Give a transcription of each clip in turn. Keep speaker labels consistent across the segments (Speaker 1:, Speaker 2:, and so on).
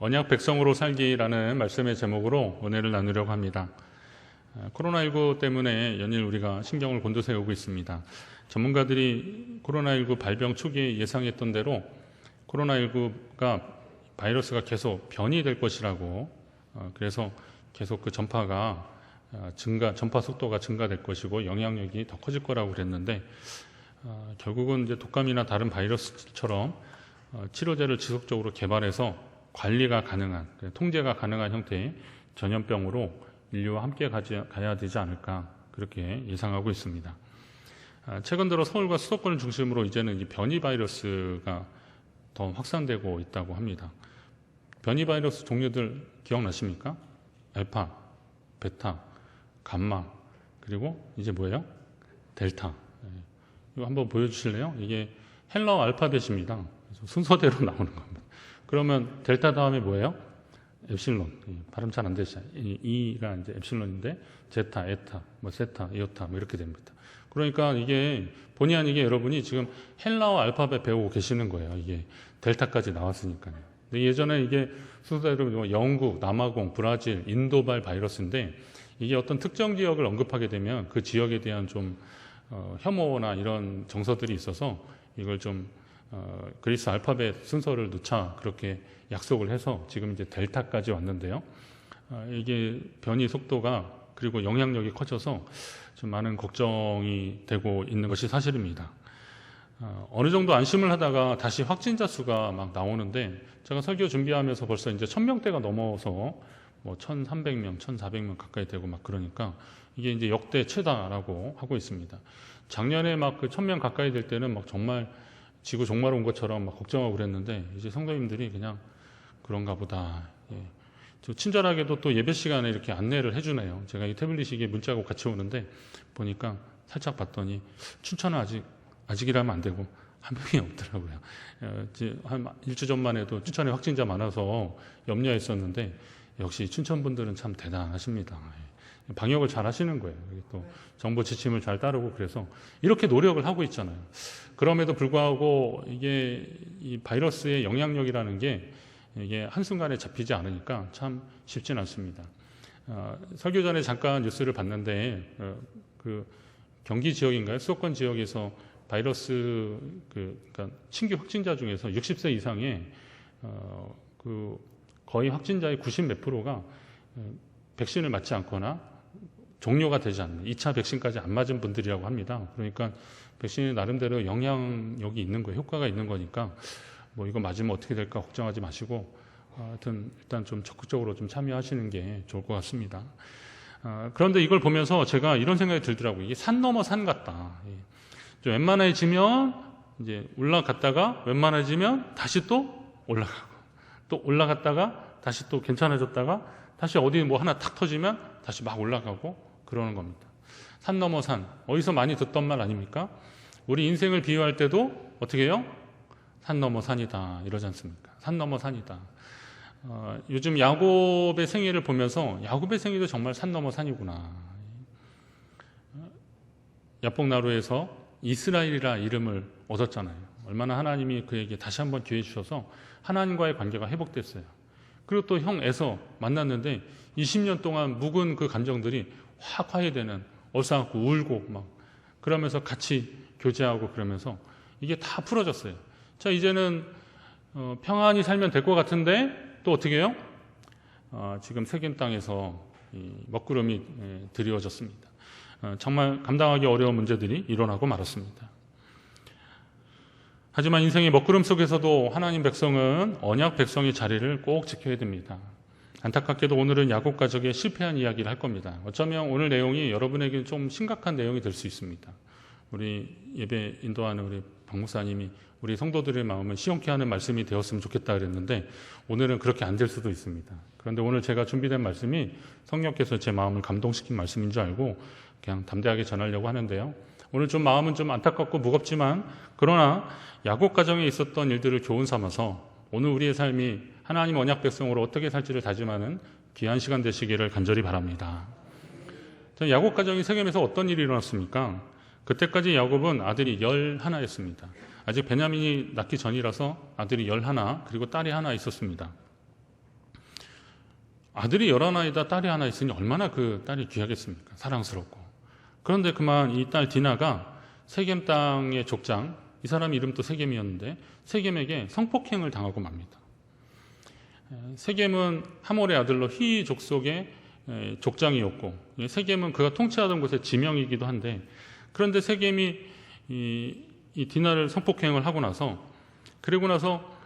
Speaker 1: 언약 백성으로 살기라는 말씀의 제목으로 은혜를 나누려고 합니다. 코로나19 때문에 연일 우리가 신경을 곤두세우고 있습니다. 전문가들이 코로나19 발병 초기에 예상했던 대로 코로나19가 바이러스가 계속 변이될 것이라고, 그래서 계속 그 전파 속도가 증가될 것이고 영향력이 더 커질 거라고 그랬는데, 결국은 이제 독감이나 다른 바이러스처럼 치료제를 지속적으로 개발해서 관리가 가능한, 통제가 가능한 형태의 전염병으로 인류와 함께 가야 되지 않을까, 그렇게 예상하고 있습니다. 최근 들어 서울과 수도권을 중심으로 이제는 이 변이 바이러스가 더 확산되고 있다고 합니다. 변이 바이러스 종류들 기억나십니까? 알파, 베타, 감마, 그리고 이제 뭐예요? 델타. 이거 한번 보여주실래요? 이게 헬라어 알파벳입니다. 순서대로 나오는 겁니다. 그러면 델타 다음에 뭐예요? 엡실론. 발음 잘 안 되시죠? E가 이제 엡실론인데, 제타, 에타, 세타, 이오타, 이렇게 됩니다. 그러니까 이게 본의 아니게 여러분이 지금 헬라어 알파벳 배우고 계시는 거예요. 이게 델타까지 나왔으니까요. 근데 예전에 이게 순서대로 영국, 남아공, 브라질, 인도발 바이러스인데, 이게 어떤 특정 지역을 언급하게 되면 그 지역에 대한 좀 혐오나 이런 정서들이 있어서 이걸 좀 그리스 알파벳 순서를 넣자, 그렇게 약속을 해서 지금 이제 델타까지 왔는데요. 이게 변이 속도가 그리고 영향력이 커져서 좀 많은 걱정이 되고 있는 것이 사실입니다. 어느 정도 안심을 하다가 다시 확진자 수가 막 나오는데, 제가 설교 준비하면서 벌써 이제 1000명대가 넘어서 1300명, 1400명 가까이 되고 막 그러니까 이게 이제 역대 최다라고 하고 있습니다. 작년에 막 그 1000명 가까이 될 때는 막 정말 지구 종말 온 것처럼 막 걱정하고 그랬는데, 이제 성도님들이 그냥 그런가 보다. 저 친절하게도 또 예배 시간에 이렇게 안내를 해주네요. 제가 이 태블릿이 문자하고 같이 오는데 보니까 살짝 봤더니 춘천은 아직이라면 안 되고 한 명이 없더라고요. 한 일주 전만 해도 춘천에 확진자 많아서 염려했었는데, 역시 춘천 분들은 참 대단하십니다. 방역을 잘 하시는 거예요. 또 정부 지침을 잘 따르고, 그래서 이렇게 노력을 하고 있잖아요. 그럼에도 불구하고 이게 이 바이러스의 영향력이라는 게 이게 한순간에 잡히지 않으니까 참 쉽진 않습니다. 설교 전에 잠깐 뉴스를 봤는데, 그 경기 지역인가요? 수도권 지역에서 바이러스 그러니까 신규 확진자 중에서 60세 이상의 그 거의 확진자의 90 몇 프로가 백신을 맞지 않거나 종료가 되지 않는 2차 백신까지 안 맞은 분들이라고 합니다. 그러니까 백신이 나름대로 영향력이 있는 거예요. 효과가 있는 거니까 이거 맞으면 어떻게 될까 걱정하지 마시고, 하여튼 일단 좀 적극적으로 좀 참여하시는 게 좋을 것 같습니다. 그런데 이걸 보면서 제가 이런 생각이 들더라고요. 이게 산 넘어 산 같다. 좀 웬만해지면 이제 올라갔다가 웬만해지면 다시 또 올라가고, 또 올라갔다가 다시 또 괜찮아졌다가 다시 어디 하나 탁 터지면 다시 막 올라가고 그러는 겁니다. 산 넘어 산. 어디서 많이 듣던 말 아닙니까? 우리 인생을 비유할 때도 어떻게 해요? 산 넘어 산이다 이러지 않습니까? 산 넘어 산이다. 요즘 야곱의 생애를 보면서 야곱의 생애도 정말 산 넘어 산이구나. 야복나루에서 이스라엘이라 이름을 얻었잖아요. 얼마나 하나님이 그에게 다시 한번 기회 주셔서 하나님과의 관계가 회복됐어요. 그리고 또 형 에서 만났는데 20년 동안 묵은 그 감정들이 확 화해되는, 얼싸안고 울고 막 그러면서 같이 교제하고 그러면서 이게 다 풀어졌어요. 자, 이제는 평안히 살면 될 것 같은데 또 어떻게 해요? 지금 세겜 땅에서 먹구름이 드리워졌습니다. 정말 감당하기 어려운 문제들이 일어나고 말았습니다. 하지만 인생의 먹구름 속에서도 하나님 백성은 언약 백성의 자리를 꼭 지켜야 됩니다. 안타깝게도 오늘은 야곱 가족의 실패한 이야기를 할 겁니다. 어쩌면 오늘 내용이 여러분에게 좀 심각한 내용이 될 수 있습니다. 우리 예배 인도하는 우리 박 목사님이 우리 성도들의 마음을 시원케 하는 말씀이 되었으면 좋겠다 그랬는데, 오늘은 그렇게 안 될 수도 있습니다. 그런데 오늘 제가 준비된 말씀이 성령께서 제 마음을 감동시킨 말씀인 줄 알고 그냥 담대하게 전하려고 하는데요. 오늘 좀 마음은 좀 안타깝고 무겁지만, 그러나 야곱 가정에 있었던 일들을 교훈 삼아서 오늘 우리의 삶이 하나님 언약 백성으로 어떻게 살지를 다짐하는 귀한 시간 되시기를 간절히 바랍니다. 야곱 가정이 세겜에서 어떤 일이 일어났습니까? 그때까지 야곱은 아들이 11였습니다. 아직 베냐민이 낳기 전이라서 아들이 11, 그리고 딸이 하나 있었습니다. 아들이 11아이다 딸이 하나 있으니 얼마나 그 딸이 귀하겠습니까? 사랑스럽고. 그런데 그만 이 딸 디나가 세겜 땅의 족장, 이 사람 이름도 세겜이었는데 세겜에게 성폭행을 당하고 맙니다. 세겜은 하몰의 아들로 히 족속의 족장이었고, 세겜은 그가 통치하던 곳의 지명이기도 한데, 그런데 세겜이 이 디나를 성폭행을 하고 나서, 그리고 나서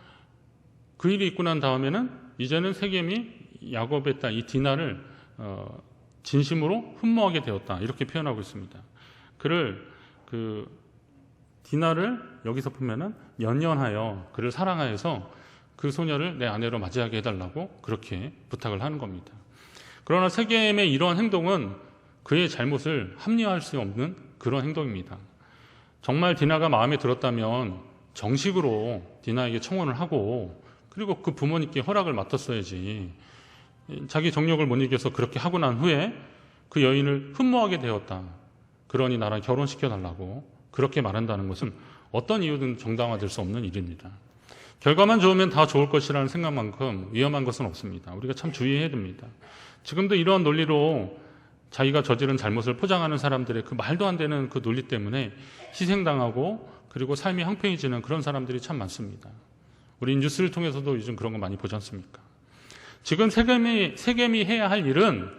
Speaker 1: 그 일이 있고 난 다음에는 이제는 세겜이 야곱의 딸 이 디나를 진심으로 흠모하게 되었다, 이렇게 표현하고 있습니다. 그를 디나를 여기서 보면은 연연하여 그를 사랑하여서 그 소녀를 내 아내로 맞이하게 해달라고 그렇게 부탁을 하는 겁니다. 그러나 세겜의 이러한 행동은 그의 잘못을 합리화할 수 없는 그런 행동입니다. 정말 디나가 마음에 들었다면 정식으로 디나에게 청혼을 하고, 그리고 그 부모님께 허락을 맡았어야지. 자기 정력을 못 이겨서 그렇게 하고 난 후에 그 여인을 흠모하게 되었다, 그러니 나랑 결혼시켜달라고 그렇게 말한다는 것은 어떤 이유든 정당화될 수 없는 일입니다. 결과만 좋으면 다 좋을 것이라는 생각만큼 위험한 것은 없습니다. 우리가 참 주의해야 됩니다. 지금도 이러한 논리로 자기가 저지른 잘못을 포장하는 사람들의 그 말도 안 되는 그 논리 때문에 희생당하고 그리고 삶이 황폐해지는 그런 사람들이 참 많습니다. 우리 뉴스를 통해서도 요즘 그런 거 많이 보지 않습니까? 지금 세겜이 해야 할 일은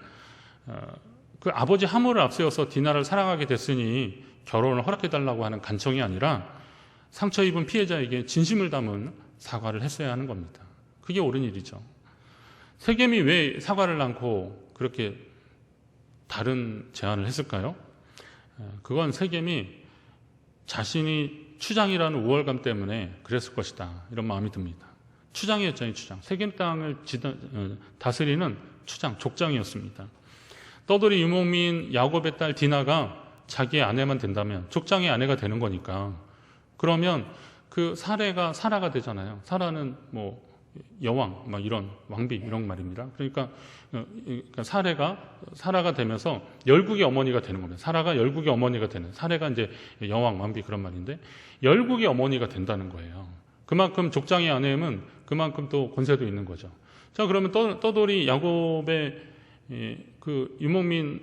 Speaker 1: 그 아버지 하몰을 앞세워서 디나를 사랑하게 됐으니 결혼을 허락해달라고 하는 간청이 아니라 상처 입은 피해자에게 진심을 담은 사과를 했어야 하는 겁니다. 그게 옳은 일이죠. 세겜이 왜 사과를 않고 그렇게 다른 제안을 했을까요? 그건 세겜이 자신이 추장이라는 우월감 때문에 그랬을 것이다, 이런 마음이 듭니다. 추장이었잖아요, 추장. 세겜 땅을 다스리는 추장, 족장이었습니다. 떠돌이 유목민 야곱의 딸 디나가 자기의 아내만 된다면 족장의 아내가 되는 거니까, 그러면 그 사라가 되잖아요. 사라는 뭐 여왕, 막 이런 왕비 이런 말입니다. 그러니까 사라가 되면서 열국의 어머니가 되는 겁니다. 사라가 열국의 어머니가 되는, 사라가 이제 여왕, 왕비 그런 말인데 열국의 어머니가 된다는 거예요. 그만큼 족장의 아내는 그만큼 또 권세도 있는 거죠. 자, 그러면 떠돌이 야곱의 그 유목민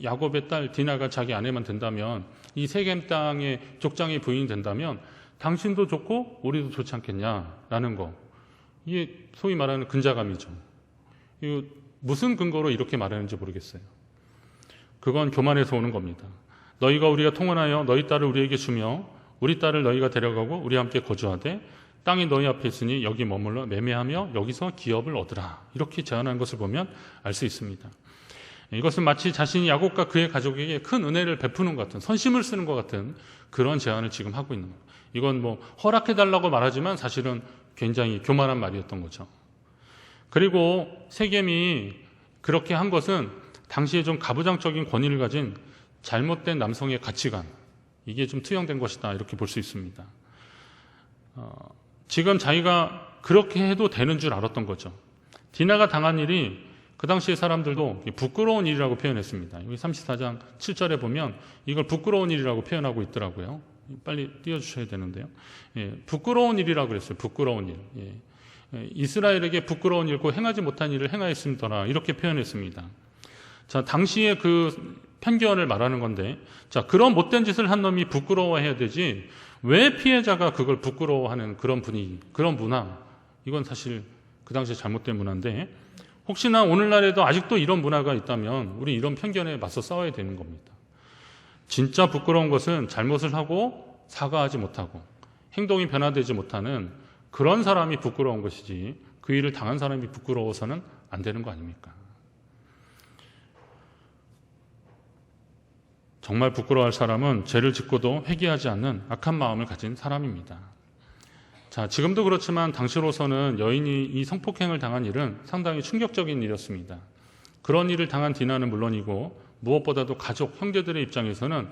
Speaker 1: 야곱의 딸 디나가 자기 아내만 된다면, 이 세겜 땅의 족장의 부인이 된다면 당신도 좋고 우리도 좋지 않겠냐라는 거. 이게 소위 말하는 근자감이죠. 이거 무슨 근거로 이렇게 말하는지 모르겠어요. 그건 교만에서 오는 겁니다. 너희가 우리가 통혼하여 너희 딸을 우리에게 주며 우리 딸을 너희가 데려가고 우리와 함께 거주하되 땅이 너희 앞에 있으니 여기 머물러 매매하며 여기서 기업을 얻으라, 이렇게 제안하는 것을 보면 알 수 있습니다. 이것은 마치 자신이 야곱과 그의 가족에게 큰 은혜를 베푸는 것 같은, 선심을 쓰는 것 같은 그런 제안을 지금 하고 있는 겁니다. 이건 뭐 허락해달라고 말하지만 사실은 굉장히 교만한 말이었던 거죠. 그리고 세겜이 그렇게 한 것은 당시에 좀 가부장적인 권위를 가진 잘못된 남성의 가치관, 이게 좀 투영된 것이다, 이렇게 볼 수 있습니다. 지금 자기가 그렇게 해도 되는 줄 알았던 거죠. 디나가 당한 일이 그 당시의 사람들도 부끄러운 일이라고 표현했습니다. 여기 34장 7절에 보면 이걸 부끄러운 일이라고 표현하고 있더라고요. 빨리 띄워주셔야 되는데요. 부끄러운 일이라고 그랬어요. 부끄러운 일. 이스라엘에게 부끄러운 일고 행하지 못한 일을 행하였음더라, 이렇게 표현했습니다. 자, 당시의 그 편견을 말하는 건데, 자, 그런 못된 짓을 한 놈이 부끄러워해야 되지 왜 피해자가 그걸 부끄러워하는 그런 분위기, 그런 문화, 이건 사실 그 당시에 잘못된 문화인데, 혹시나 오늘날에도 아직도 이런 문화가 있다면 우리 이런 편견에 맞서 싸워야 되는 겁니다. 진짜 부끄러운 것은 잘못을 하고 사과하지 못하고 행동이 변화되지 못하는 그런 사람이 부끄러운 것이지, 그 일을 당한 사람이 부끄러워서는 안 되는 거 아닙니까? 정말 부끄러워할 사람은 죄를 짓고도 회개하지 않는 악한 마음을 가진 사람입니다. 자, 지금도 그렇지만 당시로서는 여인이 이 성폭행을 당한 일은 상당히 충격적인 일이었습니다. 그런 일을 당한 디나는 물론이고 무엇보다도 가족, 형제들의 입장에서는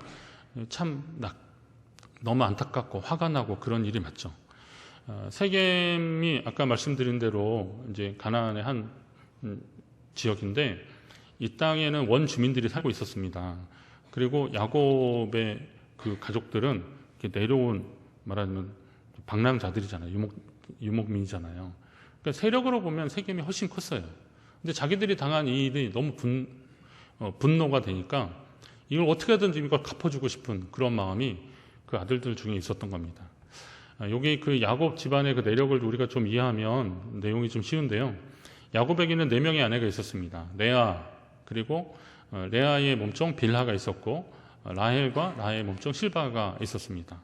Speaker 1: 참 너무 안타깝고 화가 나고 그런 일이 맞죠. 세겜이 아까 말씀드린 대로 이제 가나안의 한 지역인데, 이 땅에는 원주민들이 살고 있었습니다. 그리고 야곱의 그 가족들은 이렇게 내려온, 말하자면 방랑자들이잖아요. 유목민이잖아요. 그러니까 세력으로 보면 세겜이 훨씬 컸어요. 근데 자기들이 당한 이 일이 너무 분노가 되니까 이걸 어떻게든 이걸 갚아주고 싶은 그런 마음이 그 아들들 중에 있었던 겁니다. 여기 그 야곱 집안의 그 내력을 우리가 좀 이해하면 내용이 좀 쉬운데요. 야곱에게는 4명의 아내가 있었습니다. 레아, 그리고 레아의 몸종 빌하가 있었고, 라헬과 라헬의 몸종 실바가 있었습니다.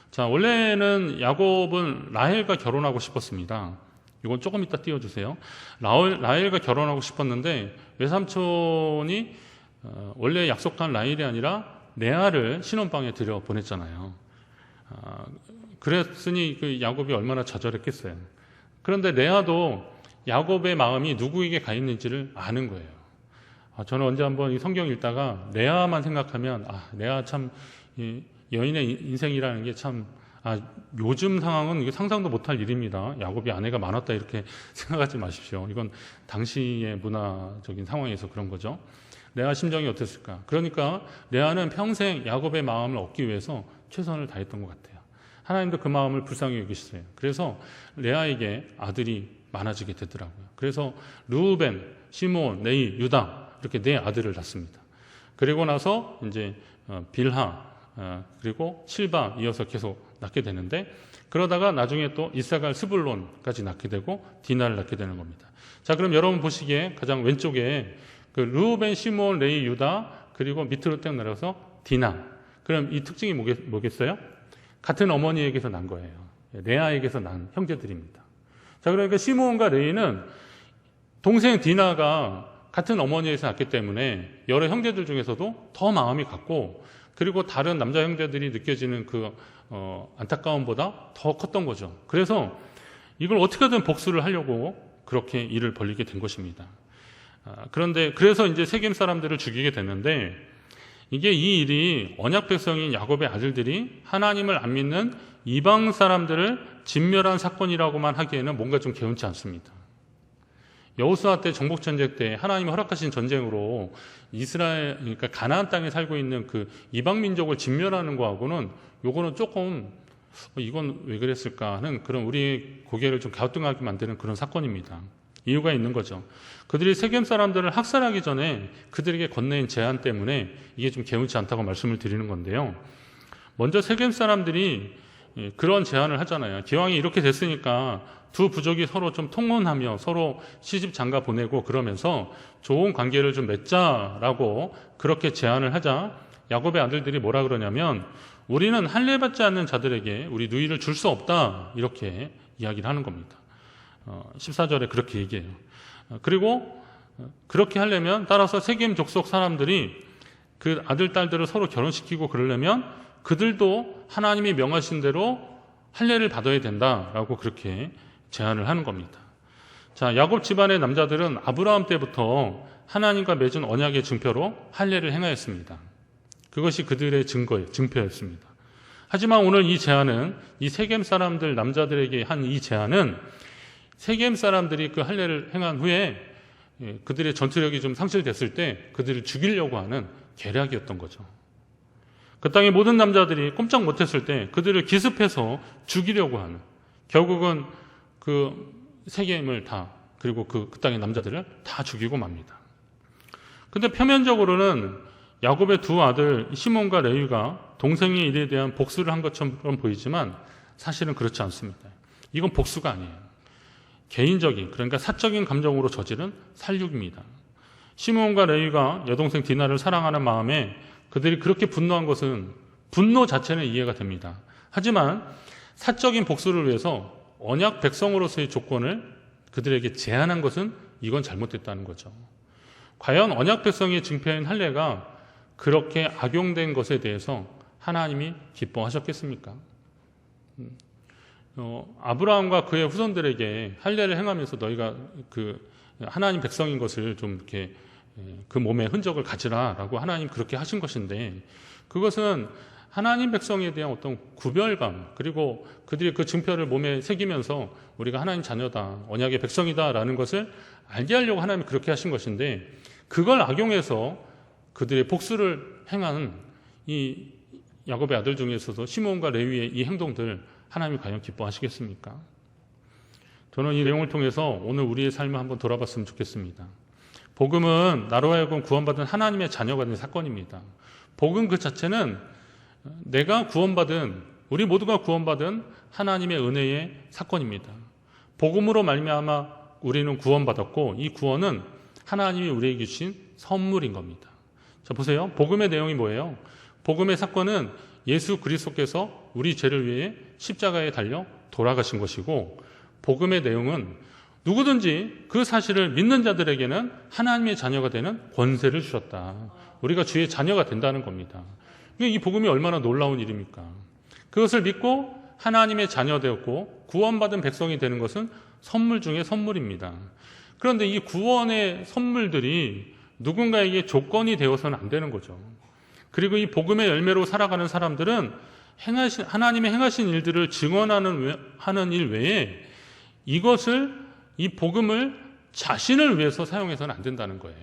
Speaker 1: 자, 원래는 야곱은 라헬과 결혼하고 싶었습니다. 이건 조금 이따 띄워주세요. 라헬과 결혼하고 싶었는데 외삼촌이 원래 약속한 라헬이 아니라 레아를 신혼방에 들여 보냈잖아요. 그랬으니 그 야곱이 얼마나 좌절했겠어요. 그런데 레아도 야곱의 마음이 누구에게 가 있는지를 아는 거예요. 저는 언제 한번 이 성경 읽다가 레아만 생각하면 레아 참 여인의 인생이라는 게 참 요즘 상황은 이게 상상도 못할 일입니다. 야곱이 아내가 많았다 이렇게 생각하지 마십시오. 이건 당시의 문화적인 상황에서 그런 거죠. 레아 심정이 어땠을까? 그러니까 레아는 평생 야곱의 마음을 얻기 위해서 최선을 다했던 것 같아요. 하나님도 그 마음을 불쌍히 여기셨어요. 그래서 레아에게 아들이 많아지게 되더라고요. 그래서 르우벤, 시므온, 레위, 유다 이렇게 4 아들을 낳습니다. 그리고 나서 이제 빌하 그리고 실바 이어서 계속 낳게 되는데 그러다가 나중에 또 이사갈, 스불론까지 낳게 되고 디나를 낳게 되는 겁니다. 자, 그럼 여러분 보시기에 가장 왼쪽에 그 르우벤, 시므온, 레위, 유다 그리고 밑으로 쭉 내려서 디나. 그럼 이 특징이 뭐겠어요? 같은 어머니에게서 난 거예요. 레아에게서 난 형제들입니다. 자, 그러니까 시므온과 레위는 동생 디나가 같은 어머니에서 낳기 때문에 여러 형제들 중에서도 더 마음이 같고 그리고 다른 남자 형제들이 느껴지는 그 안타까움보다 더 컸던 거죠. 그래서 이걸 어떻게든 복수를 하려고 그렇게 일을 벌이게 된 것입니다. 그런데 그래서 이제 세겜 사람들을 죽이게 됐는데 이게 이 일이 언약 백성인 야곱의 아들들이 하나님을 안 믿는 이방 사람들을 진멸한 사건이라고만 하기에는 뭔가 좀 개운치 않습니다. 여호수아 때 정복 전쟁 때 하나님이 허락하신 전쟁으로 이스라엘 그러니까 가나안 땅에 살고 있는 그 이방 민족을 진멸하는 거하고는 요거는 조금 이건 왜 그랬을까 하는 그런 우리 고개를 좀 갸우뚱하게 만드는 그런 사건입니다. 이유가 있는 거죠. 그들이 세겜 사람들을 학살하기 전에 그들에게 건네인 제안 때문에 이게 좀 개운치 않다고 말씀을 드리는 건데요. 먼저 세겜 사람들이 그런 제안을 하잖아요. 기왕이 이렇게 됐으니까 두 부족이 서로 좀 통혼하며 서로 시집 장가 보내고 그러면서 좋은 관계를 좀 맺자라고 그렇게 제안을 하자 야곱의 아들들이 뭐라 그러냐면 우리는 할례 받지 않는 자들에게 우리 누이를 줄 수 없다 이렇게 이야기를 하는 겁니다. 14절에 그렇게 얘기해요. 그리고 그렇게 하려면 따라서 세겜 족속 사람들이 그 아들, 딸들을 서로 결혼시키고 그러려면 그들도 하나님이 명하신 대로 할례를 받아야 된다라고 그렇게 제안을 하는 겁니다. 자, 야곱 집안의 남자들은 아브라함 때부터 하나님과 맺은 언약의 증표로 할례를 행하였습니다. 그것이 그들의 증표였습니다. 하지만 오늘 이 제안은 이 세겜 사람들 남자들에게 한 이 제안은 세겜 사람들이 그 할례를 행한 후에 그들의 전투력이 좀 상실됐을 때 그들을 죽이려고 하는 계략이었던 거죠. 그 땅의 모든 남자들이 꼼짝 못했을 때 그들을 기습해서 죽이려고 하는 결국은 그 세겜을 다 그리고 그 땅의 남자들을 다 죽이고 맙니다. 근데 표면적으로는 야곱의 2 아들 시몬과 레위가 동생의 일에 대한 복수를 한 것처럼 보이지만 사실은 그렇지 않습니다. 이건 복수가 아니에요. 개인적인 그러니까 사적인 감정으로 저지른 살육입니다. 시므온과 레위가 여동생 디나를 사랑하는 마음에 그들이 그렇게 분노한 것은 분노 자체는 이해가 됩니다. 하지만 사적인 복수를 위해서 언약 백성으로서의 조건을 그들에게 제한한 것은 이건 잘못됐다는 거죠. 과연 언약 백성의 증표인 할례가 그렇게 악용된 것에 대해서 하나님이 기뻐하셨겠습니까? 아브라함과 그의 후손들에게 할례를 행하면서 너희가 그 하나님 백성인 것을 좀 이렇게 그 몸의 흔적을 가지라라고 하나님 그렇게 하신 것인데 그것은 하나님 백성에 대한 어떤 구별감 그리고 그들이 그 증표를 몸에 새기면서 우리가 하나님 자녀다 언약의 백성이다라는 것을 알게 하려고 하나님이 그렇게 하신 것인데 그걸 악용해서 그들의 복수를 행한 이 야곱의 아들 중에서도 시므온과 레위의 이 행동들 하나님이 과연 기뻐하시겠습니까? 저는 이 내용을 통해서 오늘 우리의 삶을 한번 돌아봤으면 좋겠습니다. 복음은 나로 하여금 구원받은 하나님의 자녀가 된 사건입니다. 복음 그 자체는 내가 구원받은, 우리 모두가 구원받은 하나님의 은혜의 사건입니다. 복음으로 말미암아 우리는 구원받았고, 이 구원은 하나님이 우리에게 주신 선물인 겁니다. 자, 보세요. 복음의 내용이 뭐예요? 복음의 사건은 예수 그리스도께서 우리 죄를 위해 십자가에 달려 돌아가신 것이고, 복음의 내용은 누구든지 그 사실을 믿는 자들에게는 하나님의 자녀가 되는 권세를 주셨다. 우리가 주의 자녀가 된다는 겁니다. 이 복음이 얼마나 놀라운 일입니까? 그것을 믿고 하나님의 자녀 되었고 구원받은 백성이 되는 것은 선물 중에 선물입니다. 그런데 이 구원의 선물들이 누군가에게 조건이 되어서는 안 되는 거죠. 그리고 이 복음의 열매로 살아가는 사람들은 하나님의 행하신 일들을 증언하는 일 외에 이 복음을 자신을 위해서 사용해서는 안 된다는 거예요.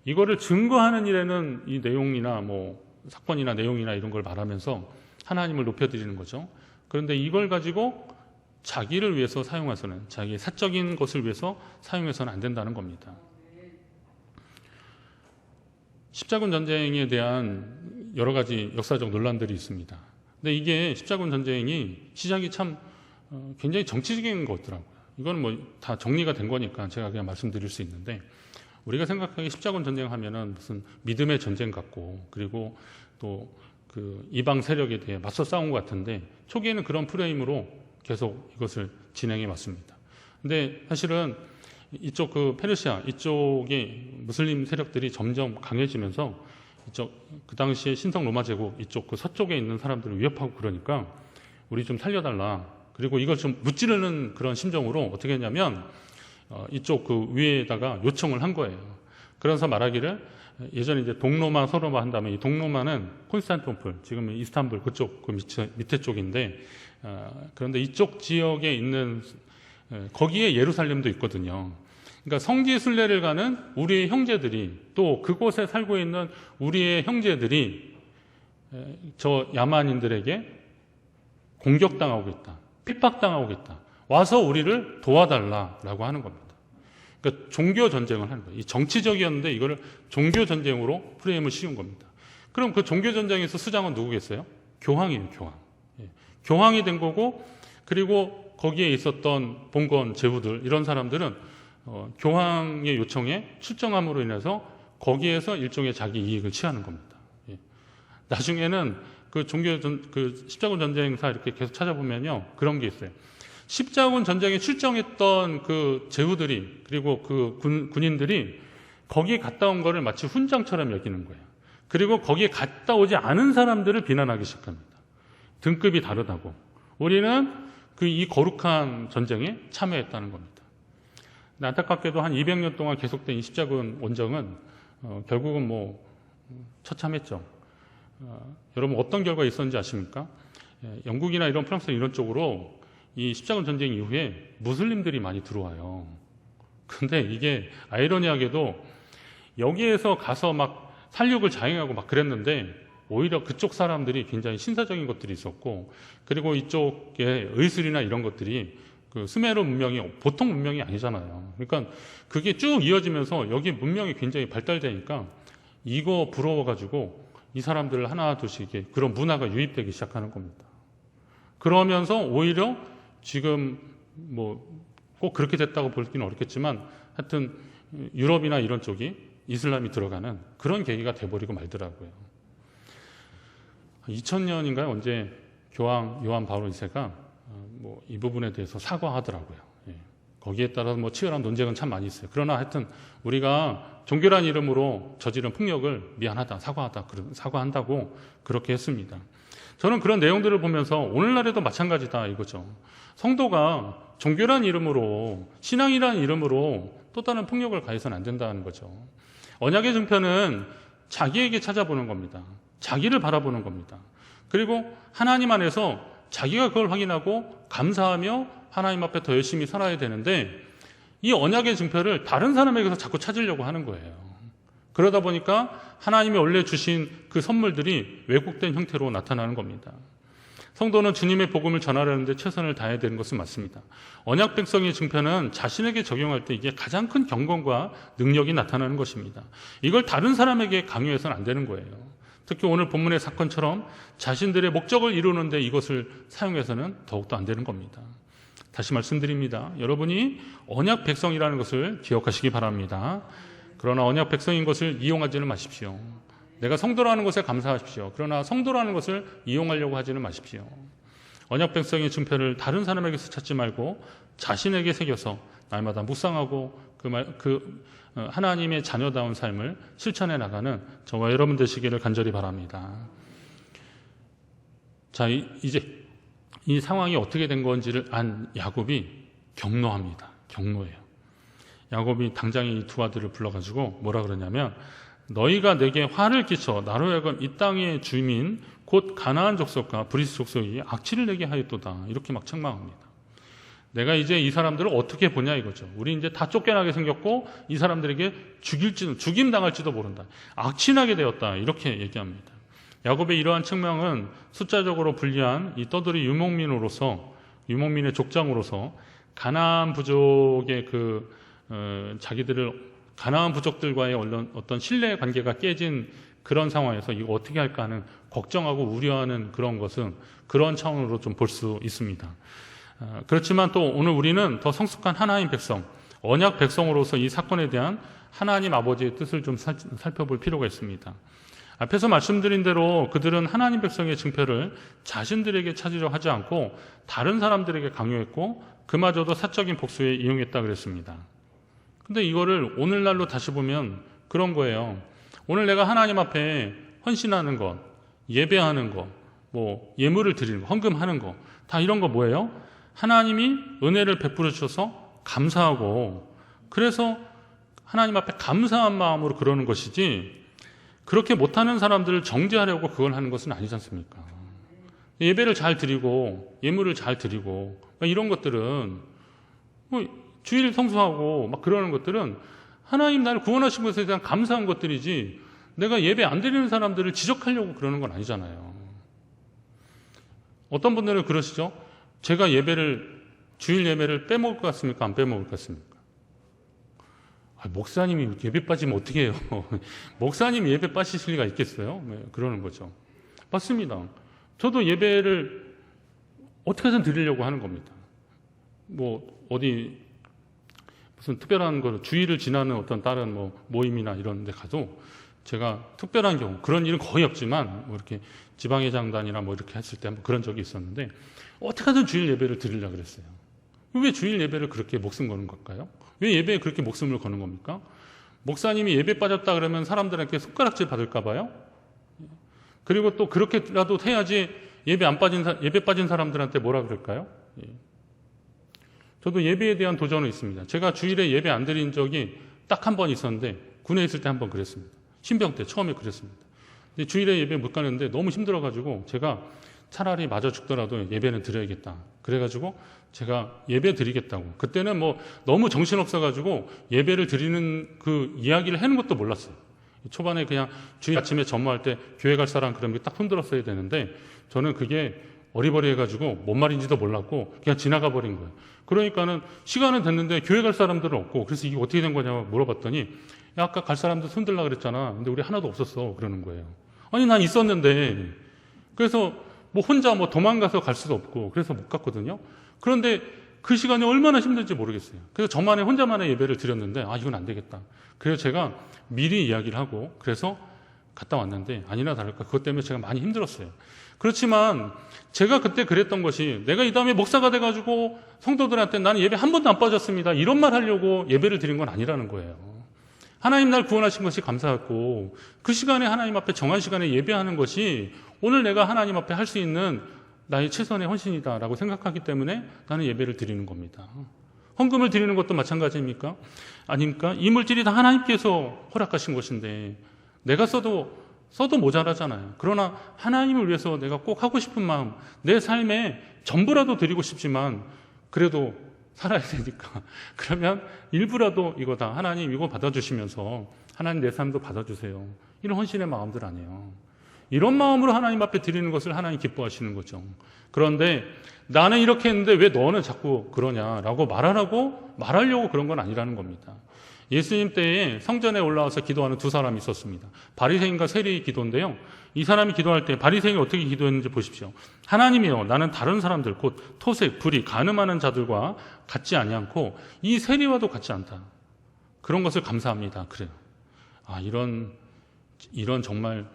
Speaker 1: 이거를 증거하는 일에는 이 내용이나 사건이나 내용이나 이런 걸 말하면서 하나님을 높여드리는 거죠. 그런데 이걸 가지고 자기를 위해서 사용해서는, 자기의 사적인 것을 위해서 사용해서는 안 된다는 겁니다. 십자군 전쟁에 대한 여러 가지 역사적 논란들이 있습니다. 근데 이게 십자군 전쟁이 시작이 참 굉장히 정치적인 거더라고요. 이건 다 정리가 된 거니까 제가 그냥 말씀드릴 수 있는데, 우리가 생각하기에 십자군 전쟁 하면은 무슨 믿음의 전쟁 같고, 그리고 또 그 이방 세력에 대해 맞서 싸운 것 같은데, 초기에는 그런 프레임으로 계속 이것을 진행해 왔습니다. 근데 사실은 이쪽 페르시아 이쪽의 무슬림 세력들이 점점 강해지면서 그 당시에 신성 로마 제국 이쪽 서쪽에 있는 사람들을 위협하고 그러니까 우리 좀 살려달라. 그리고 이걸 좀 무찌르는 그런 심정으로 어떻게 했냐면 이쪽 위에다가 요청을 한 거예요. 그래서 말하기를, 예전에 이제 동로마, 서로마 한다면, 이 동로마는 콘스탄티노플, 지금 이스탄불 그쪽 밑에 쪽인데, 그런데 이쪽 지역에 있는 거기에 예루살렘도 있거든요. 그러니까 성지 순례를 가는 우리의 형제들이, 또 그곳에 살고 있는 우리의 형제들이 저 야만인들에게 공격당하고 있다, 핍박당하고 있다, 와서 우리를 도와달라라고 하는 겁니다. 그러니까 종교 전쟁을 하는 거예요. 이 정치적이었는데 이거를 종교 전쟁으로 프레임을 씌운 겁니다. 그럼 그 종교 전쟁에서 수장은 누구겠어요? 교황이에요, 교황. 교황이 된 거고, 그리고 거기에 있었던 봉건, 제후들, 이런 사람들은 교황의 요청에 출정함으로 인해서 거기에서 일종의 자기 이익을 취하는 겁니다. 나중에는 그 십자군 전쟁사 이렇게 계속 찾아보면요, 그런 게 있어요. 십자군 전쟁에 출정했던 그 제후들이, 그리고 그 군인들이 거기에 갔다 온 거를 마치 훈장처럼 여기는 거예요. 그리고 거기에 갔다 오지 않은 사람들을 비난하기 시작합니다. 등급이 다르다고. 우리는 이 거룩한 전쟁에 참여했다는 겁니다. 근데 안타깝게도 한 200년 동안 계속된 이 십자군 원정은 결국은 처참했죠. 여러분 어떤 결과가 있었는지 아십니까? 영국이나 이런 프랑스 이런 쪽으로 이 십자군 전쟁 이후에 무슬림들이 많이 들어와요. 근데 이게 아이러니하게도 여기에서 가서 막 살육을 자행하고 막 그랬는데, 오히려 그쪽 사람들이 굉장히 신사적인 것들이 있었고, 그리고 이쪽에 의술이나 이런 것들이 그 수메르 문명이 보통 문명이 아니잖아요. 그러니까 그게 쭉 이어지면서 여기 문명이 굉장히 발달되니까 이거 부러워가지고 이 사람들을 하나 둘씩 그런 문화가 유입되기 시작하는 겁니다. 그러면서 오히려 지금 꼭 그렇게 됐다고 보기는 어렵겠지만, 하여튼 유럽이나 이런 쪽이 이슬람이 들어가는 그런 계기가 돼버리고 말더라고요. 2000년인가요? 언제 교황 요한 바오로 2세가 이 부분에 대해서 사과하더라고요. 거기에 따라서 치열한 논쟁은 참 많이 있어요. 그러나 하여튼 우리가 종교란 이름으로 저지른 폭력을 미안하다, 사과한다고 그렇게 했습니다. 저는 그런 내용들을 보면서 오늘날에도 마찬가지다 이거죠. 성도가 종교란 이름으로, 신앙이란 이름으로 또 다른 폭력을 가해서는 안 된다는 거죠. 언약의 증표는 자기에게 찾아보는 겁니다. 자기를 바라보는 겁니다. 그리고 하나님 안에서 자기가 그걸 확인하고 감사하며 하나님 앞에 더 열심히 살아야 되는데, 이 언약의 증표를 다른 사람에게서 자꾸 찾으려고 하는 거예요. 그러다 보니까 하나님이 원래 주신 그 선물들이 왜곡된 형태로 나타나는 겁니다. 성도는 주님의 복음을 전하려는데 최선을 다해야 되는 것은 맞습니다. 언약 백성의 증표는 자신에게 적용할 때 이게 가장 큰 경건과 능력이 나타나는 것입니다. 이걸 다른 사람에게 강요해서는 안 되는 거예요. 특히 오늘 본문의 사건처럼 자신들의 목적을 이루는데 이것을 사용해서는 더욱더 안 되는 겁니다. 다시 말씀드립니다. 여러분이 언약 백성이라는 것을 기억하시기 바랍니다. 그러나 언약 백성인 것을 이용하지는 마십시오. 내가 성도라는 것에 감사하십시오. 그러나 성도라는 것을 이용하려고 하지는 마십시오. 언약 백성의 증표를 다른 사람에게서 찾지 말고 자신에게 새겨서 날마다 묵상하고 하나님의 자녀다운 삶을 실천해 나가는 저와 여러분 되시기를 간절히 바랍니다. 자, 이제 이 상황이 어떻게 된 건지를 안 야곱이 경노합니다. 경노해요. 야곱이 당장 이 두 아들을 불러가지고 뭐라 그러냐면, 너희가 내게 화를 끼쳐 나로 하여금 이 땅의 주민 곧 가나안 족속과 브리스 족속이 악취를 내게 하였도다. 이렇게 막 책망합니다. 내가 이제 이 사람들을 어떻게 보냐 이거죠. 우리 이제 다 쫓겨나게 생겼고 이 사람들에게 죽임당할지도 모른다. 악취나게 되었다. 이렇게 얘기합니다. 야곱의 이러한 책망은 숫자적으로 불리한 이 떠돌이 유목민의 족장으로서 가나안 부족의 가나안 부족들과의 어떤 신뢰 관계가 깨진 그런 상황에서 이거 어떻게 할까 하는 걱정하고 우려하는 그런 차원으로 좀 볼 수 있습니다. 그렇지만 또 오늘 우리는 더 성숙한 하나님 백성, 언약 백성으로서 이 사건에 대한 하나님 아버지의 뜻을 좀 살펴볼 필요가 있습니다. 앞에서 말씀드린 대로 그들은 하나님 백성의 증표를 자신들에게 찾으려 하지 않고 다른 사람들에게 강요했고 그마저도 사적인 복수에 이용했다 그랬습니다. 근데 이거를 오늘날로 다시 보면 그런 거예요. 오늘 내가 하나님 앞에 헌신하는 것, 예배하는 것, 예물을 드리는 것, 헌금하는 것, 다 이런 거 뭐예요? 하나님이 은혜를 베풀어 주셔서 감사하고 그래서 하나님 앞에 감사한 마음으로 그러는 것이지 그렇게 못하는 사람들을 정죄하려고 그걸 하는 것은 아니지 않습니까? 예배를 잘 드리고 예물을 잘 드리고 이런 것들은 주일 성수하고 막 그러는 것들은 하나님 나를 구원하신 것에 대한 감사한 것들이지 내가 예배 안 드리는 사람들을 지적하려고 그러는 건 아니잖아요. 어떤 분들은 그러시죠? 제가 주일 예배를 빼먹을 것 같습니까? 안 빼먹을 것 같습니까? 목사님이 예배 빠지면 어떻게 해요? 목사님이 예배 빠지실 리가 있겠어요? 그러는 거죠. 맞습니다. 저도 예배를 어떻게든 드리려고 하는 겁니다. 무슨 특별한 거, 주일을 지나는 어떤 다른 모임이나 이런 데 가도 제가 특별한 경우, 그런 일은 거의 없지만, 이렇게 지방회장단이나 이렇게 했을 때 한번 그런 적이 있었는데, 어떻게든 주일 예배를 드리려고 그랬어요. 왜 주일 예배를 그렇게 목숨 거는 걸까요? 왜 예배에 그렇게 목숨을 거는 겁니까? 목사님이 예배 빠졌다 그러면 사람들에게 손가락질 받을까 봐요? 그리고 또 그렇게라도 해야지 예배 빠진 사람들한테 뭐라 그럴까요? 저도 예배에 대한 도전은 있습니다. 제가 주일에 예배 안 드린 적이 딱 한 번 있었는데 군에 있을 때 한 번 그랬습니다. 신병 때 처음에 그랬습니다. 근데 주일에 예배 못 가는데 너무 힘들어가지고 제가 차라리 맞아 죽더라도 예배는 드려야겠다. 그래가지고 제가 예배 드리겠다고. 그때는 너무 정신없어가지고 예배를 드리는 그 이야기를 하는 것도 몰랐어요. 초반에 그냥 주일 아침에 전무할 때 교회 갈 사람 그런 게 딱 손들었어야 되는데 저는 그게 어리버리해가지고 뭔 말인지도 몰랐고 그냥 지나가 버린 거예요. 그러니까는 시간은 됐는데 교회 갈 사람들은 없고 그래서 이게 어떻게 된 거냐고 물어봤더니 야, 아까 갈 사람들 손들라 그랬잖아. 근데 우리 하나도 없었어. 그러는 거예요. 아니 난 있었는데 그래서 혼자 도망가서 갈 수도 없고 그래서 못 갔거든요. 그런데 그 시간이 얼마나 힘든지 모르겠어요. 그래서 혼자만의 예배를 드렸는데 이건 안 되겠다. 그래서 제가 미리 이야기를 하고 그래서 갔다 왔는데 아니나 다를까 그것 때문에 제가 많이 힘들었어요. 그렇지만 제가 그때 그랬던 것이 내가 이 다음에 목사가 돼가지고 성도들한테 나는 예배 한 번도 안 빠졌습니다. 이런 말 하려고 예배를 드린 건 아니라는 거예요. 하나님 날 구원하신 것이 감사했고 그 시간에 하나님 앞에 정한 시간에 예배하는 것이 오늘 내가 하나님 앞에 할 수 있는 나의 최선의 헌신이다라고 생각하기 때문에 나는 예배를 드리는 겁니다. 헌금을 드리는 것도 마찬가지입니까? 아닙니까? 이 물질이 다 하나님께서 허락하신 것인데 내가 써도 모자라잖아요. 그러나 하나님을 위해서 내가 꼭 하고 싶은 마음, 내 삶에 전부라도 드리고 싶지만 그래도 살아야 되니까 그러면 일부라도 이거 다 하나님 이거 받아주시면서 하나님 내 삶도 받아주세요. 이런 헌신의 마음들 아니에요. 이런 마음으로 하나님 앞에 드리는 것을 하나님 기뻐하시는 거죠. 그런데 나는 이렇게 했는데 왜 너는 자꾸 그러냐라고 말하려고 그런 건 아니라는 겁니다. 예수님 때에 성전에 올라와서 기도하는 두 사람이 있었습니다. 바리새인과 세리의 기도인데요. 이 사람이 기도할 때 바리새인이 어떻게 기도했는지 보십시오. 하나님이여, 나는 다른 사람들 곧 토색, 불의, 간음하는 자들과 같지 아니않고 이 세리와도 같지 않다. 그런 것을 감사합니다. 그래요. 이런 정말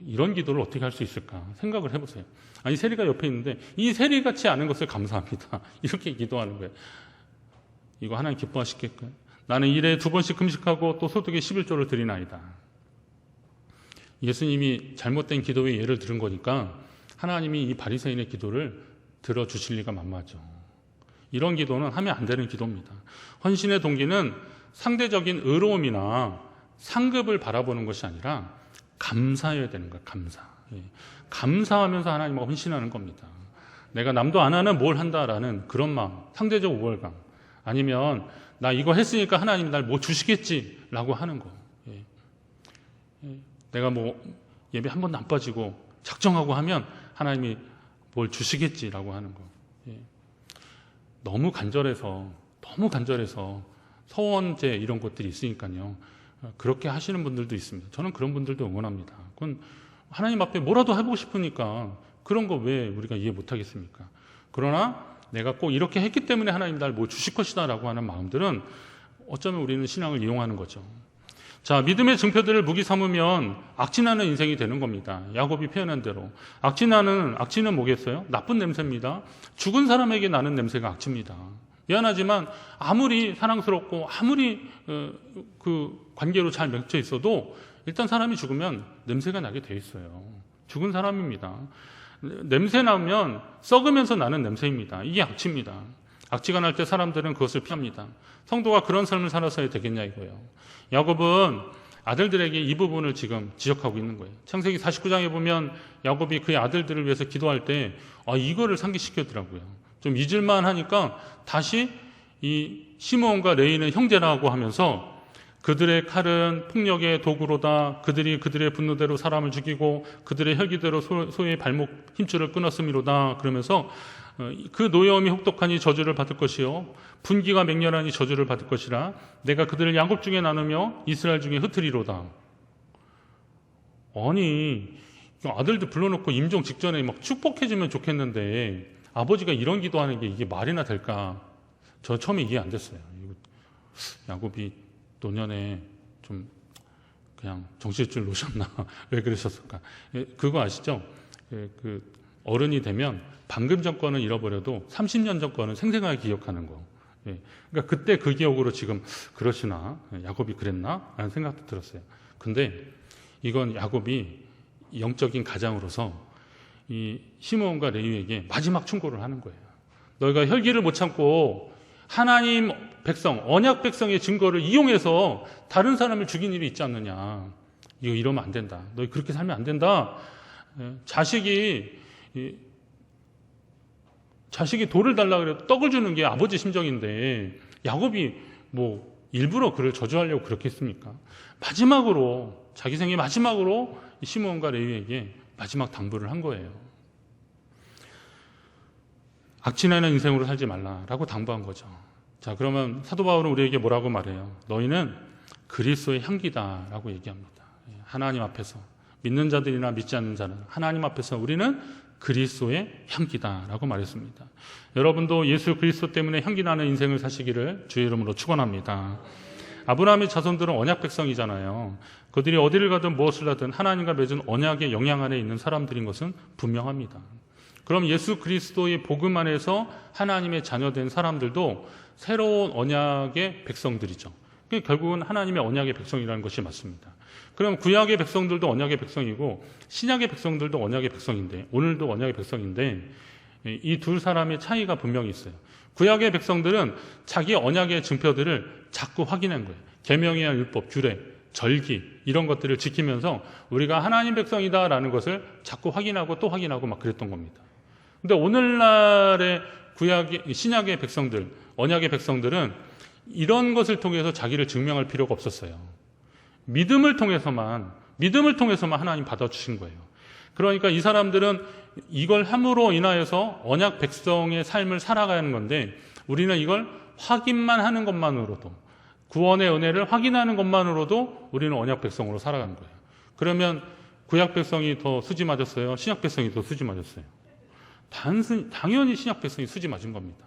Speaker 1: 이런 기도를 어떻게 할 수 있을까 생각을 해보세요. 이 세리가 옆에 있는데 이 세리 같지 않은 것을 감사합니다. 이렇게 기도하는 거예요. 이거 하나님 기뻐하시겠고요. 나는 일에 2번씩 금식하고 또 소득의 11조를 드리나이다. 예수님이 잘못된 기도의 예를 들은 거니까 하나님이 이 바리새인의 기도를 들어주실 리가 만무하죠. 이런 기도는 하면 안 되는 기도입니다. 헌신의 동기는 상대적인 의로움이나 상급을 바라보는 것이 아니라 감사해야 되는 거예요. 감사하면서 하나님과 헌신하는 겁니다. 내가 남도 안 하는 뭘 한다라는 그런 마음, 상대적 우월감, 아니면 나 이거 했으니까 하나님 날 뭐 주시겠지라고 하는 거. 내가 뭐 예배 한 번도 안 빠지고 작정하고 하면 하나님이 뭘 주시겠지라고 하는 거. 너무 간절해서 서원제 이런 것들이 있으니까요. 그렇게 하시는 분들도 있습니다. 저는 그런 분들도 응원합니다. 그건 하나님 앞에 뭐라도 해보고 싶으니까 그런 거 왜 우리가 이해 못하겠습니까? 그러나 내가 꼭 이렇게 했기 때문에 하나님 날 뭐 주실 것이다 라고 하는 마음들은 어쩌면 우리는 신앙을 이용하는 거죠. 자, 믿음의 증표들을 무기 삼으면 악취나는 인생이 되는 겁니다. 야곱이 표현한 대로. 악취는 뭐겠어요? 나쁜 냄새입니다. 죽은 사람에게 나는 냄새가 악취입니다. 미안하지만 아무리 사랑스럽고 아무리 그 관계로 잘 맺혀 있어도 일단 사람이 죽으면 냄새가 나게 돼 있어요. 죽은 사람입니다. 냄새 나면 썩으면서 나는 냄새입니다. 이게 악취입니다. 악취가 날 때 사람들은 그것을 피합니다. 성도가 그런 삶을 살아서야 되겠냐 이거예요. 야곱은 아들들에게 이 부분을 지금 지적하고 있는 거예요. 창세기 49장에 보면 야곱이 그의 아들들을 위해서 기도할 때 이거를 상기시켰더라고요. 좀 잊을만 하니까 다시 이 시므온과 레위는 형제라고 하면서 그들의 칼은 폭력의 도구로다. 그들이 그들의 분노대로 사람을 죽이고 그들의 혈기대로 소의 발목 힘줄을 끊었음이로다. 그러면서 그 노여움이 혹독하니 저주를 받을 것이요 분기가 맹렬하니 저주를 받을 것이라. 내가 그들을 야곱 중에 나누며 이스라엘 중에 흩으리로다. 아니 아들들 불러놓고 임종 직전에 막 축복해주면 좋겠는데 아버지가 이런 기도하는 게 이게 말이나 될까? 저 처음에 이해 안 됐어요. 야곱이 노년에 좀 그냥 정신줄 놓으셨나? 왜 그러셨을까? 그거 아시죠? 그 어른이 되면 방금 전 거는 잃어버려도 30년 전 거는 생생하게 기억하는 거. 그러니까 그때 그 기억으로 지금 그러시나? 야곱이 그랬나? 라는 생각도 들었어요. 근데 이건 야곱이 영적인 가장으로서 이 시므온과 레위에게 마지막 충고를 하는 거예요. 너희가 혈기를 못 참고 하나님 백성, 언약 백성의 증거를 이용해서 다른 사람을 죽인 일이 있지 않느냐. 이러면 안 된다. 너희 그렇게 살면 안 된다. 자식이 돌을 달라 그래도 떡을 주는 게 아버지 심정인데 야곱이 뭐 일부러 그를 저주하려고 그렇게 했습니까? 마지막으로 자기 생애 마지막으로 시므온과 레위에게 마지막 당부를 한 거예요. 악취나는 인생으로 살지 말라라고 당부한 거죠. 자, 그러면 사도 바울은 우리에게 뭐라고 말해요? 너희는 그리스도의 향기다라고 얘기합니다. 하나님 앞에서 믿는 자들이나 믿지 않는 자는 하나님 앞에서 우리는 그리스도의 향기다라고 말했습니다. 여러분도 예수 그리스도 때문에 향기나는 인생을 사시기를 주의 이름으로 축원합니다. 아브라함의 자손들은 언약 백성이잖아요. 그들이 어디를 가든 무엇을 하든 하나님과 맺은 언약의 영향 안에 있는 사람들인 것은 분명합니다. 그럼 예수 그리스도의 복음 안에서 하나님의 자녀된 사람들도 새로운 언약의 백성들이죠. 결국은 하나님의 언약의 백성이라는 것이 맞습니다. 그럼 구약의 백성들도 언약의 백성이고 신약의 백성들도 언약의 백성인데 오늘도 언약의 백성인데 이 두 사람의 차이가 분명히 있어요. 구약의 백성들은 자기 언약의 증표들을 자꾸 확인한 거예요. 계명이나 율법, 규례, 절기 이런 것들을 지키면서 우리가 하나님 백성이다라는 것을 자꾸 확인하고 또 확인하고 막 그랬던 겁니다. 근데 오늘날의 신약의 백성들, 언약의 백성들은 이런 것을 통해서 자기를 증명할 필요가 없었어요. 믿음을 통해서만 하나님 받아주신 거예요. 그러니까 이 사람들은 이걸 함으로 인하여서 언약 백성의 삶을 살아가는 건데, 우리는 이걸 확인만 하는 것만으로도, 구원의 은혜를 확인하는 것만으로도 우리는 언약 백성으로 살아가는 거예요. 그러면 구약 백성이 더 수지 맞았어요? 신약 백성이 더 수지 맞았어요? 당연히 신약 백성이 수지 맞은 겁니다.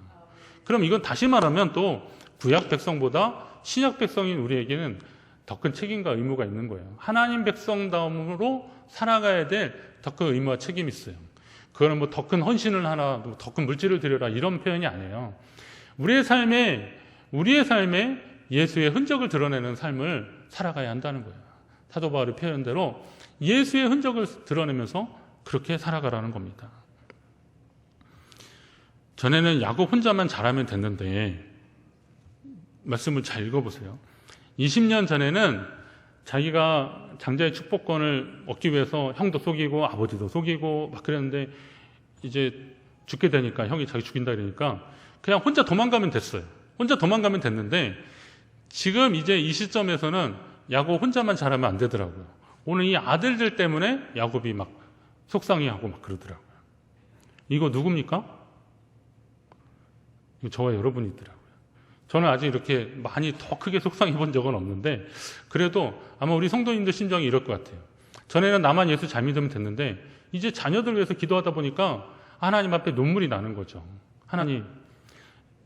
Speaker 1: 그럼 이건 다시 말하면 또 구약 백성보다 신약 백성인 우리에게는 더 큰 책임과 의무가 있는 거예요. 하나님 백성다움으로 살아가야 될 더 큰 의무와 책임이 있어요. 그거는 뭐 더 큰 헌신을 하나, 더 큰 물질을 드려라 이런 표현이 아니에요. 우리의 삶에 예수의 흔적을 드러내는 삶을 살아가야 한다는 거예요. 사도 바울의 표현대로 예수의 흔적을 드러내면서 그렇게 살아가라는 겁니다. 전에는 야곱 혼자만 잘하면 됐는데, 말씀을 잘 읽어보세요. 20년 전에는 자기가 장자의 축복권을 얻기 위해서 형도 속이고 아버지도 속이고 막 그랬는데, 이제 죽게 되니까, 형이 자기 죽인다 그러니까 그냥 혼자 도망가면 됐어요. 혼자 도망가면 됐는데, 지금 이제 이 시점에서는 야곱 혼자만 잘하면 안 되더라고요. 오늘 이 아들들 때문에 야곱이 막 속상해하고 막 그러더라고요. 이거 누굽니까? 이거 저와 여러분이더라고요. 저는 아직 이렇게 많이 더 크게 속상해 본 적은 없는데, 그래도 아마 우리 성도님들 심정이 이럴 것 같아요. 전에는 나만 예수 잘 믿으면 됐는데, 이제 자녀들 위해서 기도하다 보니까 하나님 앞에 눈물이 나는 거죠. 하나님,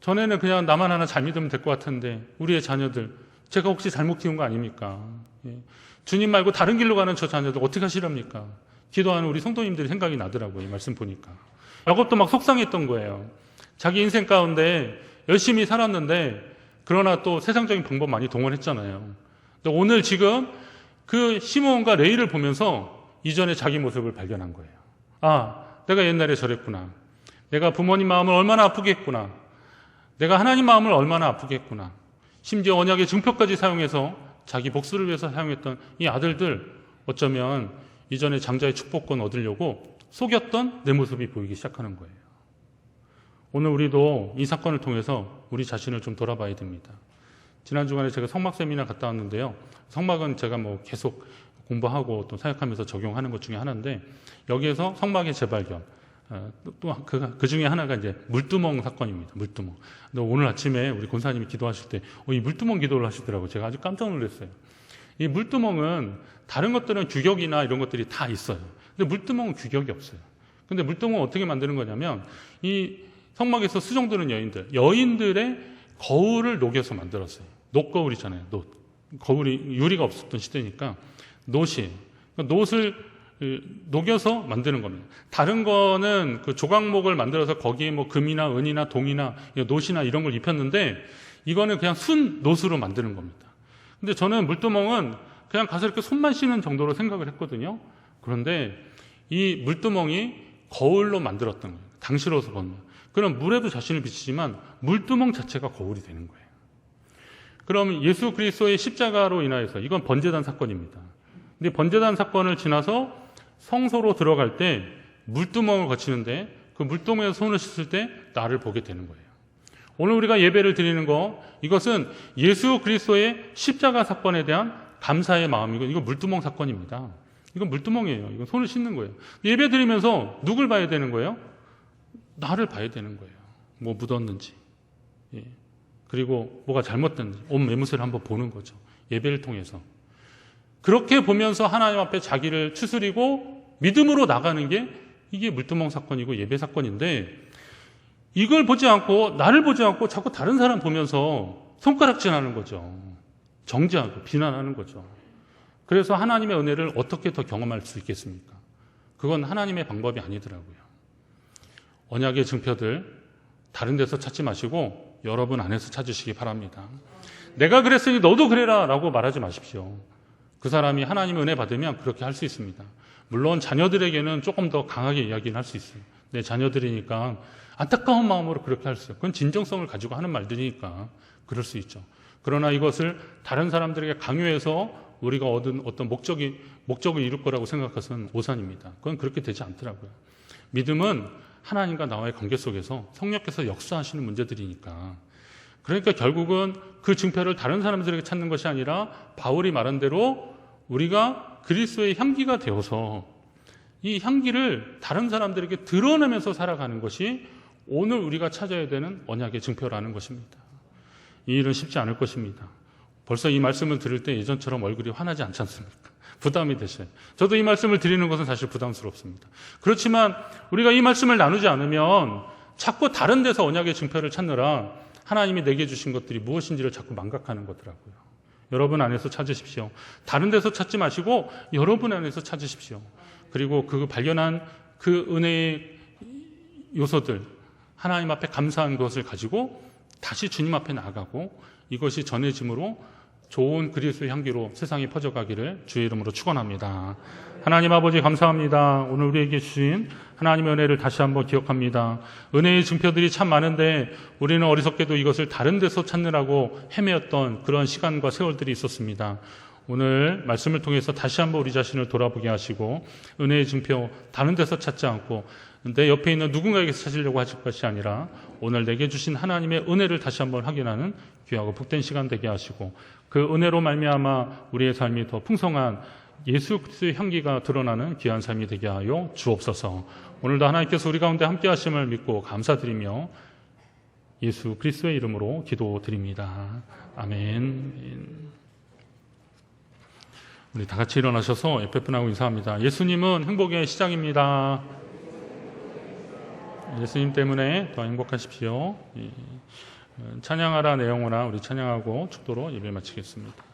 Speaker 1: 전에는 그냥 나만 하나 잘 믿으면 될 것 같은데 우리의 자녀들, 제가 혹시 잘못 키운 거 아닙니까? 예. 주님 말고 다른 길로 가는 저 자녀들 어떻게 하시렵니까? 기도하는 우리 성도님들이 생각이 나더라고요. 이 말씀 보니까. 야곱도 막 속상했던 거예요. 자기 인생 가운데 열심히 살았는데, 그러나 또 세상적인 방법 많이 동원했잖아요. 근데 오늘 지금 그 시므온과 레이를 보면서 이전의 자기 모습을 발견한 거예요. 아, 내가 옛날에 저랬구나. 내가 부모님 마음을 얼마나 아프게 했구나. 내가 하나님 마음을 얼마나 아프게 했구나. 심지어 언약의 증표까지 사용해서 자기 복수를 위해서 사용했던 이 아들들, 어쩌면 이전에 장자의 축복권 얻으려고 속였던 내 모습이 보이기 시작하는 거예요. 오늘 우리도 이 사건을 통해서 우리 자신을 좀 돌아봐야 됩니다. 지난 주간에 제가 성막 세미나 갔다 왔는데요. 성막은 제가 뭐 계속 공부하고 또 사역하면서 적용하는 것 중에 하나인데, 여기에서 성막의 재발견, 또 그 중에 하나가 이제 물두멍 사건입니다. 물두멍. 근데 오늘 아침에 우리 권사님이 기도하실 때 이 물두멍 기도를 하시더라고요. 제가 아주 깜짝 놀랐어요. 이 물두멍은 다른 것들은 규격이나 이런 것들이 다 있어요. 근데 물두멍은 규격이 없어요. 근데 물두멍은 어떻게 만드는 거냐면, 이 성막에서 수종드는 여인들의 거울을 녹여서 만들었어요. 녹거울이잖아요. 거울이 유리가 없었던 시대니까 노시, 노을 녹여서 만드는 겁니다. 다른 거는 그 조각목을 만들어서 거기에 뭐 금이나 은이나 동이나 노시나 이런 걸 입혔는데, 이거는 그냥 순 노수로 만드는 겁니다. 근데 저는 물두멍은 그냥 가서 이렇게 손만 씻는 정도로 생각을 했거든요. 그런데 이 물두멍이 거울로 만들었던 거예요. 당시로서 보면. 그럼 물에도 자신을 비치지만 물두멍 자체가 거울이 되는 거예요. 그럼 예수 그리스도의 십자가로 인하여서, 이건 번제단 사건입니다. 근데 번제단 사건을 지나서 성소로 들어갈 때 물두멍을 거치는데, 그 물두멍에서 손을 씻을 때 나를 보게 되는 거예요. 오늘 우리가 예배를 드리는 거, 이것은 예수 그리스도의 십자가 사건에 대한 감사의 마음이고, 이건 물두멍 사건입니다. 이건 물두멍이에요. 이건 손을 씻는 거예요. 예배 드리면서 누굴 봐야 되는 거예요? 나를 봐야 되는 거예요. 뭐 묻었는지, 예. 그리고 뭐가 잘못됐는지 옷 매무새를 한번 보는 거죠. 예배를 통해서. 그렇게 보면서 하나님 앞에 자기를 추스리고 믿음으로 나가는 게, 이게 물두멍 사건이고 예배 사건인데, 이걸 보지 않고, 나를 보지 않고 자꾸 다른 사람 보면서 손가락질하는 거죠. 정죄하고 비난하는 거죠. 그래서 하나님의 은혜를 어떻게 더 경험할 수 있겠습니까? 그건 하나님의 방법이 아니더라고요. 언약의 증표들 다른 데서 찾지 마시고 여러분 안에서 찾으시기 바랍니다. 내가 그랬으니 너도 그래라 라고 말하지 마십시오. 그 사람이 하나님의 은혜 받으면 그렇게 할 수 있습니다. 물론 자녀들에게는 조금 더 강하게 이야기를 할 수 있어요. 내 자녀들이니까 안타까운 마음으로 그렇게 할 수 있어요. 그건 진정성을 가지고 하는 말들이니까 그럴 수 있죠. 그러나 이것을 다른 사람들에게 강요해서 우리가 얻은 어떤 목적을 이룰 거라고 생각해서는 오산입니다. 그건 그렇게 되지 않더라고요. 믿음은 하나님과 나와의 관계 속에서 성령께서 역사하시는 문제들이니까. 그러니까 결국은 그 증표를 다른 사람들에게 찾는 것이 아니라 바울이 말한 대로 우리가 그리스도의 향기가 되어서 이 향기를 다른 사람들에게 드러내면서 살아가는 것이 오늘 우리가 찾아야 되는 언약의 증표라는 것입니다. 이 일은 쉽지 않을 것입니다. 벌써 이 말씀을 들을 때 예전처럼 얼굴이 환하지 않지 않습니까? 부담이 되셔요. 저도 이 말씀을 드리는 것은 사실 부담스럽습니다. 그렇지만 우리가 이 말씀을 나누지 않으면 자꾸 다른 데서 언약의 증표를 찾느라 하나님이 내게 주신 것들이 무엇인지를 자꾸 망각하는 거더라고요. 여러분 안에서 찾으십시오. 다른 데서 찾지 마시고 여러분 안에서 찾으십시오. 그리고 그 발견한 그 은혜의 요소들, 하나님 앞에 감사한 것을 가지고 다시 주님 앞에 나아가고 이것이 전해짐으로 좋은 그리스도의 향기로 세상에 퍼져가기를 주의 이름으로 축원합니다. 하나님 아버지 감사합니다. 오늘 우리에게 주신 하나님의 은혜를 다시 한번 기억합니다. 은혜의 증표들이 참 많은데 우리는 어리석게도 이것을 다른 데서 찾느라고 헤매었던 그런 시간과 세월들이 있었습니다. 오늘 말씀을 통해서 다시 한번 우리 자신을 돌아보게 하시고 은혜의 증표 다른 데서 찾지 않고 내 옆에 있는 누군가에게서 찾으려고 하실 것이 아니라 오늘 내게 주신 하나님의 은혜를 다시 한번 확인하는 귀하고 복된 시간 되게 하시고 그 은혜로 말미암아 우리의 삶이 더 풍성한 예수 그리스도의 향기가 드러나는 귀한 삶이 되게 하여 주옵소서. 오늘도 하나님께서 우리 가운데 함께 하심을 믿고 감사드리며 예수 그리스도의 이름으로 기도드립니다. 아멘. 우리 다 같이 일어나셔서 에페프나고 인사합니다. 예수님은 행복의 시작입니다. 예수님 때문에 더 행복하십시오. 찬양하라 내 영혼아, 우리 찬양하고 축도로 예배 마치겠습니다.